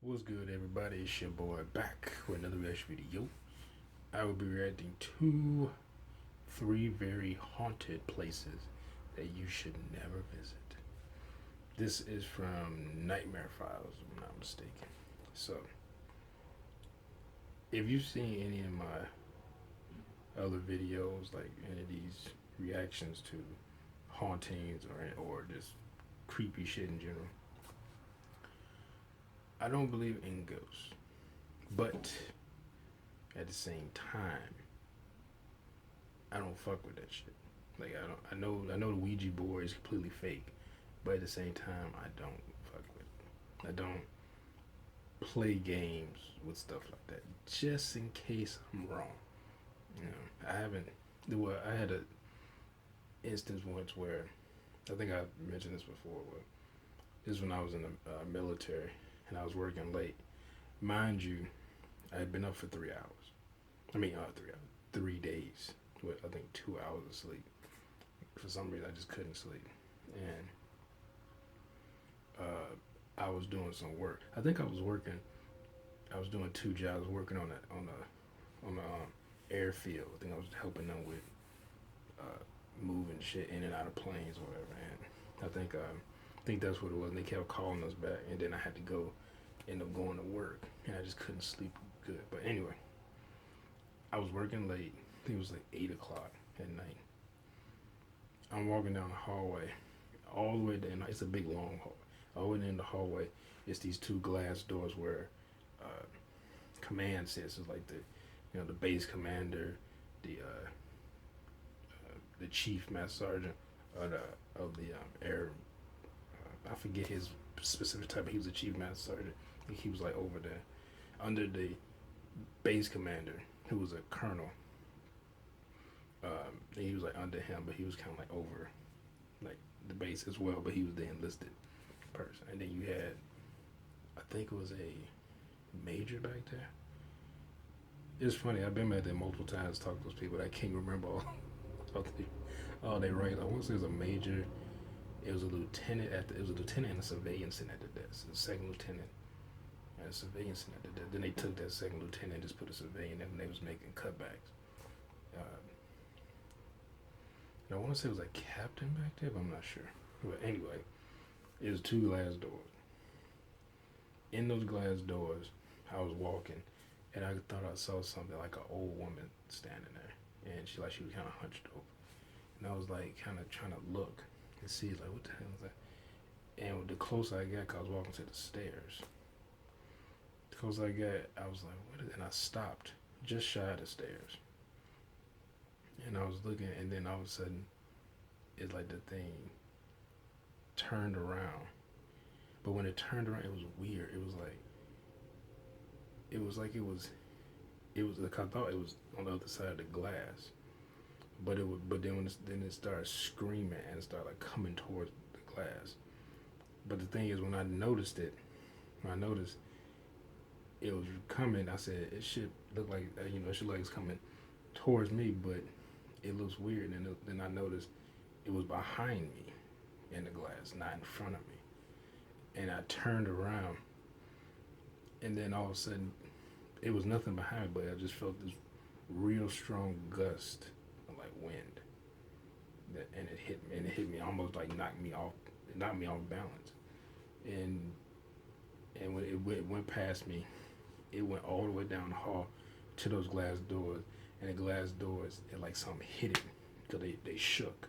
What's good, everybody? It's your boy back with another reaction video. I will be reacting to three very haunted places that you should never visit. This is from Nightmare Files, if I'm not mistaken. So, if you've seen any of my other videos, like any of these reactions to hauntings or just creepy shit in general, I don't believe in ghosts, but at the same time, I don't fuck with that shit. Like I know the Ouija board is completely fake, but at the same time I don't fuck with it. I don't play games with stuff like that just in case I'm wrong. You know, I haven't. Well, I had a instance once where I think I mentioned this before. But this is when I was in the military and I was working late. Mind you, I had been up for 3 hours. I mean, 3 hours, 3 days with I think 2 hours of sleep. For some reason, I just couldn't sleep, and I was doing some work. I think I was working. I was doing two jobs, working on the airfield. I think I was helping them with moving shit in and out of planes or whatever. And I think that's what it was. And they kept calling us back, and then I had to go, end up going to work, and I just couldn't sleep good. But anyway, I was working late. I think it was like 8 o'clock at night. I'm walking down the hallway, all the way down. It's a big long hall. All the way in the hallway, it's these two glass doors where uh, command sits. It's like the base commander, the chief master sergeant of the air. I forget his specific type, but he was the chief master sergeant. He was like over there, under the base commander, who was a colonel. He was like under him, but he was kind of like over like the base as well. But he was the enlisted person, and then you had, I think it was a major back there. It's funny. I've been back there multiple times, talked to those people. But I can't remember all they ranks. I want to say it was a major. It was a lieutenant it was a lieutenant and a civilian sitting at the desk. A second lieutenant and a civilian sitting at the desk. Then they took that second lieutenant and just put a civilian in when they was making cutbacks. Uh, and I want to say it was a captain back there, but I'm not sure. But anyway, it was two glass doors. In those glass doors, I was walking, and I thought I saw something like an old woman standing there, and she was kind of hunched over, and I was like kind of trying to look and see like what the hell is that. And the closer I got, 'cause I was walking to the stairs. The closer I got, I was like, what is it? And I stopped just shy of the stairs, and I was looking, and then all of a sudden, it's like the thing turned around. But when it turned around, it was weird. It was like I thought it was on the other side of the glass, but then then it started screaming and started like coming towards the glass. But the thing is, when I noticed it was coming, I said it should look like it should like it's coming towards me, but it looks weird. And then I noticed it was behind me in the glass, not in front of me. And I turned around, and then all of a sudden, it was nothing behind me, but I just felt this real strong gust of like wind, and it hit me, almost like knocked me off balance, and when it went past me, it went all the way down the hall to those glass doors, and the glass doors, it like something hit it because they shook,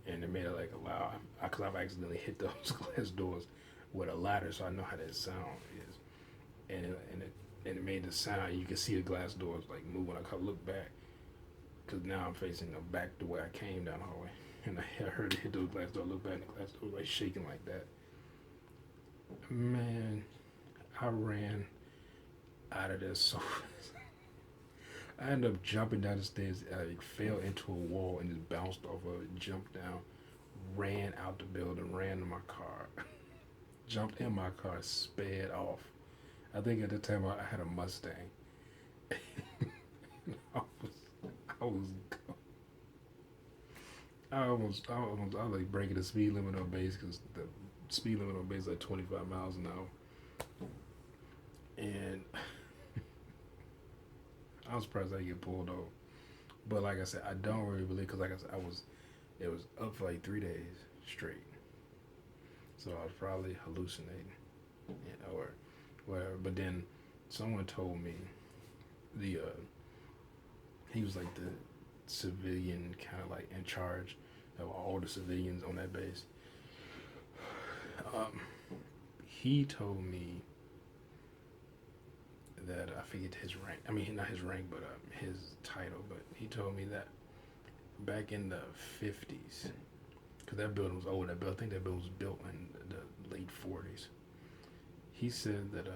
and it made it like a loud. Because I've accidentally hit those glass doors with a ladder, so I know how that sound is, and it made the sound. You can see the glass doors like moving. I could look back because now I'm facing back the way I came down the hallway, and I heard it hit those glass doors. Look back, and the glass door was like shaking like that. Man, I ran out of there so I ended up jumping down the stairs. I fell into a wall and just bounced off of it, jumped down, ran out the building, ran to my car, jumped in my car, sped off. I think at the time I had a Mustang. I was, I was, I was like breaking the speed limit on base because the speed limit on base is like 25 miles an hour. And I'm surprised I get pulled over. But like I said, I don't really believe because like I said, it was up for like 3 days straight. So I was probably hallucinating, or whatever. But then someone told me the he was like the civilian kind of like in charge of all the civilians on that base. Um, he told me that I forget his rank. I mean, not his rank, but his title. But he told me that back in the 50s, because that building was old. I think that building was built in the late 40s. He said that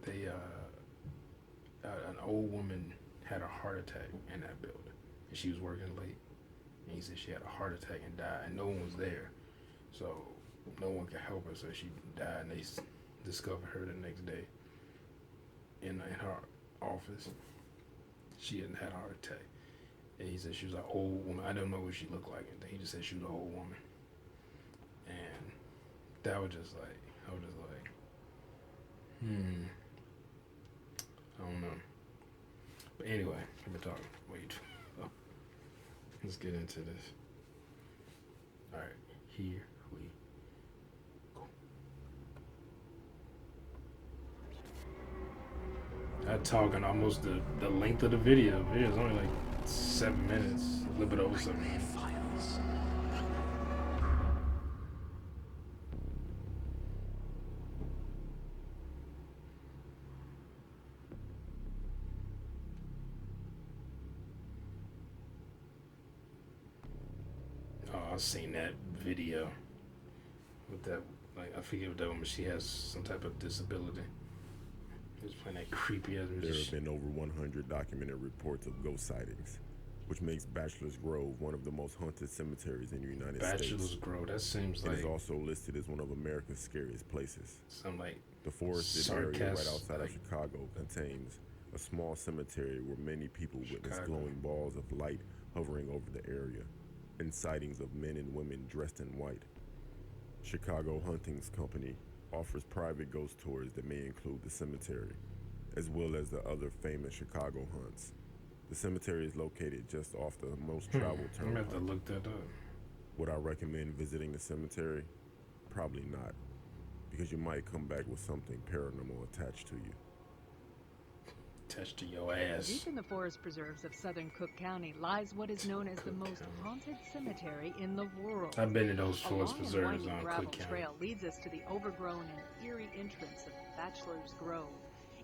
they an old woman had a heart attack in that building, and she was working late. And he said she had a heart attack and died, and no one was there, so no one could help her. So she died, and they discovered her the next day in her office. She hadn't had a heart attack, and he said she was an old woman. I don't know what she looked like, and he just said she was an old woman, and that was just like I was just like, I don't know. But anyway, I've been talking way too long. Let's get into this. All right, here we go. I talking almost the length of the video. The video is only like 7 minutes, a little bit over 7 minutes. Oh, I've seen that video with that. Like I forget what that woman. She has some type of disability. He was playing that creepy ass music. There have been over 100 documented reports of ghost sightings, which makes Bachelor's Grove one of the most haunted cemeteries in the United States. Bachelor's Grove. That seems like it is also listed as one of America's scariest places. Some like the forested area right outside of Chicago contains a small cemetery where many people witness glowing balls of light hovering over the area, and sightings of men and women dressed in white. Chicago Huntings Company offers private ghost tours that may include the cemetery, as well as the other famous Chicago haunts. The cemetery is located just off the most traveled turnpike. I'm gonna have to look that up. Would I recommend visiting the cemetery? Probably not, because you might come back with something paranormal attached to you. Attached to your ass. Deep in the forest preserves of southern Cook County lies what is known as the most haunted cemetery in the world. I've been to those forest preserves on gravel Cook County. Trail leads us to the overgrown and eerie entrance of Bachelor's Grove,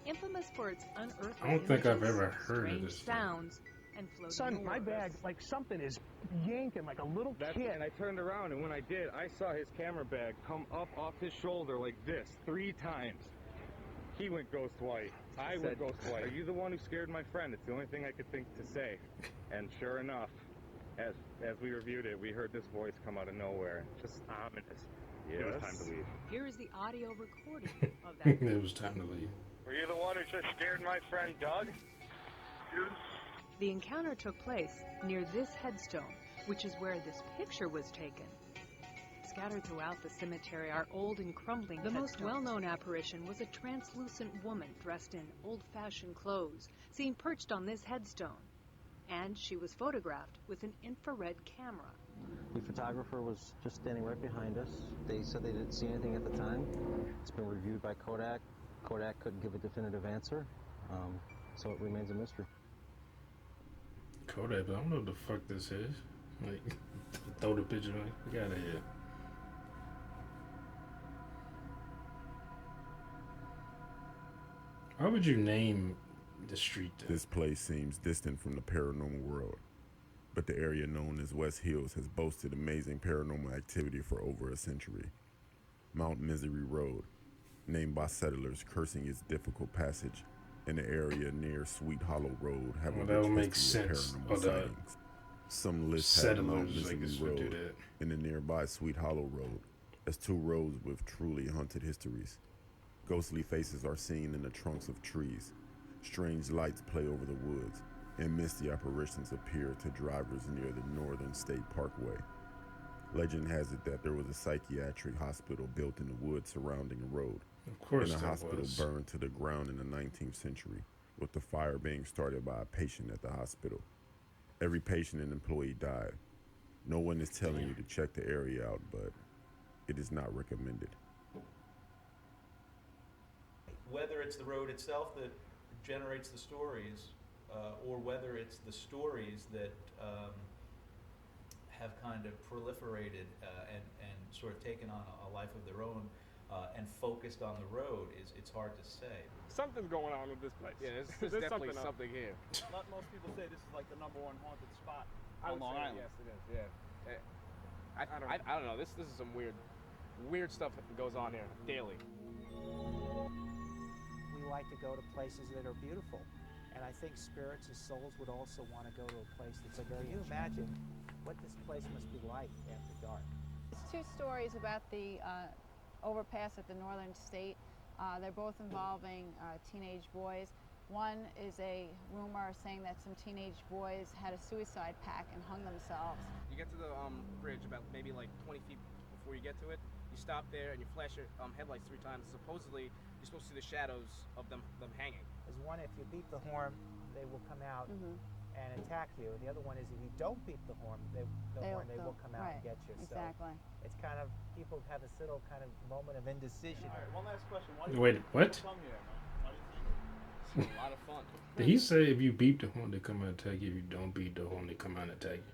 infamous for its unearthly I don't think I've images, ever heard of strange this sounds, and floating Son, my horrors. bag, like something is yanking like a little kid. And I turned around, and when I did, I saw his camera bag come up off his shoulder like this 3 times. He went ghost white. I went ghost white. Are you the one who scared my friend? It's the only thing I could think to say. And sure enough, as we reviewed it, we heard this voice come out of nowhere. Just ominous. Yes. It was time to leave. Here is the audio recording of that. It was time to leave. Were you the one who just scared my friend Doug? The encounter took place near this headstone, which is where this picture was taken. Scattered throughout the cemetery are old and crumbling headstones. The most well-known apparition was a translucent woman dressed in old-fashioned clothes, seen perched on this headstone. And she was photographed with an infrared camera. The photographer was just standing right behind us. They said they didn't see anything at the time. It's been reviewed by Kodak. Kodak couldn't give a definitive answer, so it remains a mystery. Kodak, but I don't know what the fuck this is. Like, throw the picture, like, get out of here. Why would you name the street that? This place seems distant from the paranormal world, but the area known as West Hills has boasted amazing paranormal activity for over a century. Mount Misery Road, named by settlers cursing its difficult passage, and the area near Sweet Hollow Road have a rich history of paranormal sightings. Some lists have Mount Misery Road and the nearby Sweet Hollow Road as 2 roads with truly haunted histories. Ghostly faces are seen in the trunks of trees. Strange lights play over the woods, and misty apparitions appear to drivers near the Northern State Parkway. Legend has it that there was a psychiatric hospital built in the woods surrounding the road. Of course And the there hospital was. burned to the ground in the 19th century, with the fire being started by a patient at the hospital. Every patient and employee died. No one is telling you to check the area out, but it is not recommended. Whether it's the road itself that generates the stories, or whether it's the stories that have kind of proliferated and sort of taken on a life of their own and focused on the road, it's hard to say. Something's going on with this place. Yeah, there's definitely something here. Most people say this is like the #1 haunted spot I on would Long say Island. yes, it is. Yeah. I don't know. This is some weird stuff that goes on here daily. We like to go to places that are beautiful, and I think spirits and souls would also want to go to a place that's so very. Can you imagine what this place must be like after dark? There's two stories about the overpass at the Northern State. They're both involving teenage boys. One is a rumor saying that some teenage boys had a suicide pact and hung themselves. You get to the bridge about maybe like 20 feet before you get to it. You stop there and you flash your headlights 3 times. Supposedly, you're supposed to see the shadows of them hanging. There's one, if you beat the horn, they will come out and attack you. The other one is if you don't beat the horn, they will come out and get you. Exactly. So it's kind of, people have this little kind of moment of indecision. All right, one last question. Why do Wait, what? come here, man? Why do you think? It's a lot of fun. Did he say if you beep the horn, they come out and attack you? If you don't beep the horn, they come out and attack you?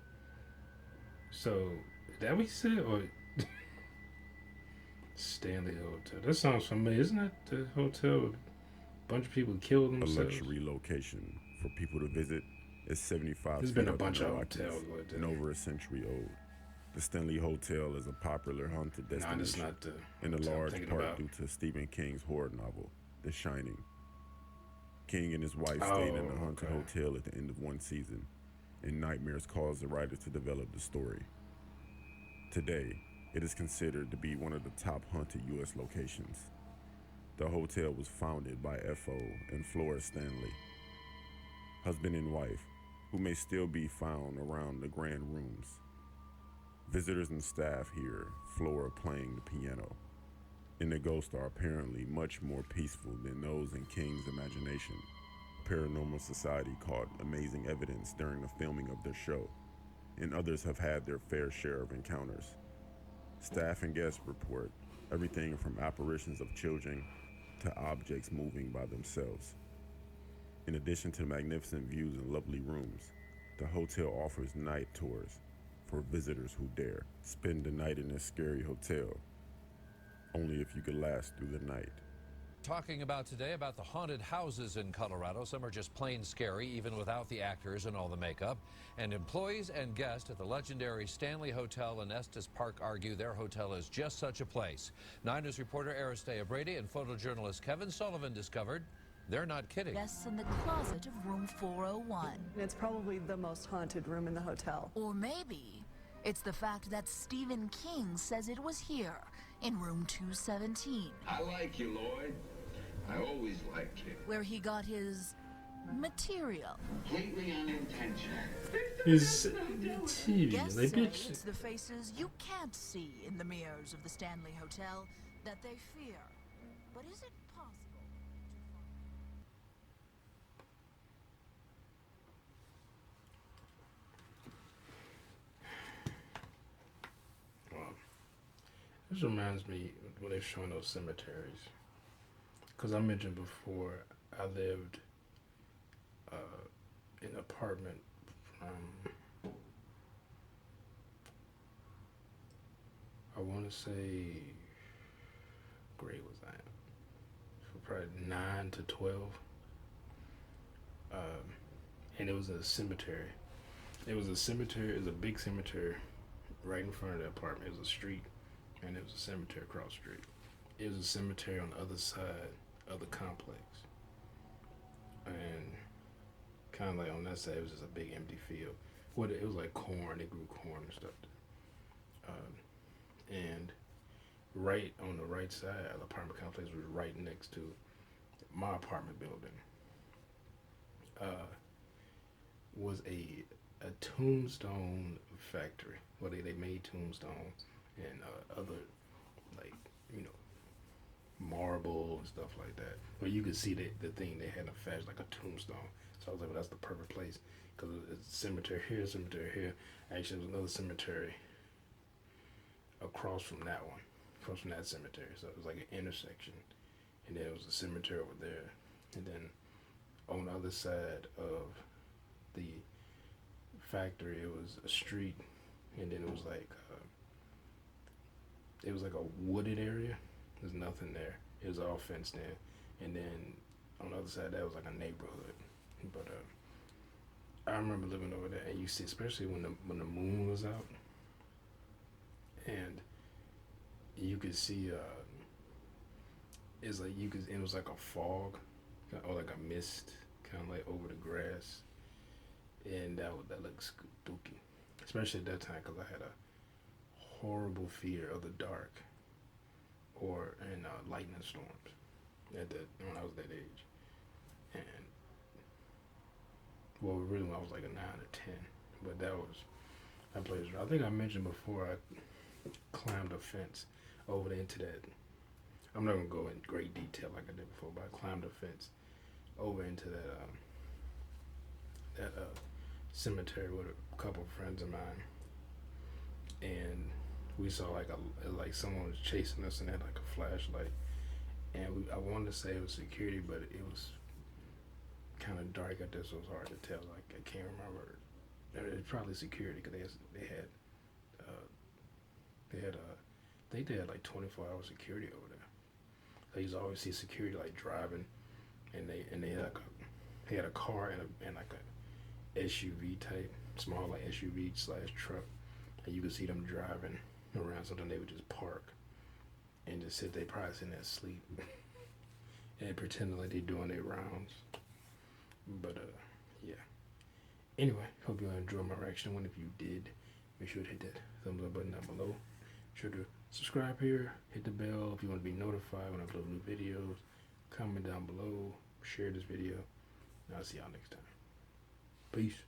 So, is that what he said? Or Stanley Hotel. That sounds familiar. Isn't that the hotel with a bunch of people killed A themselves? luxury location for people to visit is 75 There's feet been a up bunch in the of Rockies hotels like that. and over a century old. The Stanley Hotel is a popular haunted Nah, that's destination not the in a hotel I'm large thinking part about. due to Stephen King's horror novel, The Shining. King and his wife stayed in the haunted hotel at the end of one season, and nightmares caused the writers to develop the story. Today, it is considered to be one of the top haunted U.S. locations. The hotel was founded by F.O. and Flora Stanley, husband and wife, who may still be found around the grand rooms. Visitors and staff hear Flora playing the piano, and the ghosts are apparently much more peaceful than those in King's imagination. Paranormal Society caught amazing evidence during the filming of their show, and others have had their fair share of encounters. Staff and guests report everything from apparitions of children to objects moving by themselves. In addition to magnificent views and lovely rooms, the hotel offers night tours for visitors who dare. Spend the night in this scary hotel, only if you could last through the night. Talking about today about the haunted houses in Colorado. Some are just plain scary, even without the actors and all the makeup. And employees and guests at the legendary Stanley Hotel in Estes Park argue their hotel is just such a place. 9 News reporter Aristea Brady and photojournalist Kevin Sullivan discovered they're not kidding. Guests in the closet of room 401. It's probably the most haunted room in the hotel. Or maybe it's the fact that Stephen King says it was here in room 217. I like you, Lloyd. I always liked you. Where he got his material. Completely unintentional. His material. Guests They say bitch. it's the faces you can't see in the mirrors of the Stanley Hotel that they fear. But is it possible? This reminds me when they're showing those cemeteries. Because I mentioned before, I lived in an apartment from, I want to say, what grade was I in? So probably 9 to 12. And it was a cemetery. It was a big cemetery right in front of the apartment. It was a street. And it was a cemetery across the street. It was a cemetery on the other side of the complex. And kind of like on that side, it was just a big empty field. It was like corn. They grew corn and stuff there. And right on the right side of the apartment complex was right next to my apartment building. Was a a tombstone factory. Well, they made tombstone and other, like, you know, marble and stuff like that. But you could see the thing they had a fashion like a tombstone. So I was like, well, that's the perfect place because it's cemetery here, cemetery here. Actually, there was another cemetery across from that one, across from that cemetery. So it was like an intersection, and then it was a cemetery over there, and then on the other side of the factory, it was a street, and then it was like a wooded area. There's nothing there. It was all fenced in, and then on the other side, that was like a neighborhood. But I remember living over there, and you see, especially when the moon was out, and you could see it's like it was like a fog or like a mist, kind of like over the grass, and that looked spooky, especially at that time because I had a horrible fear of the dark and lightning storms when I was that age. And well, really when I was like a 9 or 10, but that place. I think I mentioned before I climbed a fence over into that. I'm not gonna go in great detail like I did before, but I climbed a fence over into that cemetery with a couple of friends of mine, and we saw like someone was chasing us and had like a flashlight, and I wanted to say it was security, but it was kind of dark at this, so it was hard to tell. Like I can't remember. It was probably security because they had I think they had like 24-hour security over there. So you always see security like driving, and they had a car and like a SUV type, small like SUV / truck, and you could see them driving around. Sometimes they would just park and just sit. They probably sitting there asleep and pretending like they doing their rounds. But yeah. Anyway, hope you enjoyed my reaction. If you did, make sure to hit that thumbs up button down below. Be sure to subscribe here, hit the bell if you want to be notified when I upload new videos. Comment down below, share this video, and I'll see y'all next time. Peace.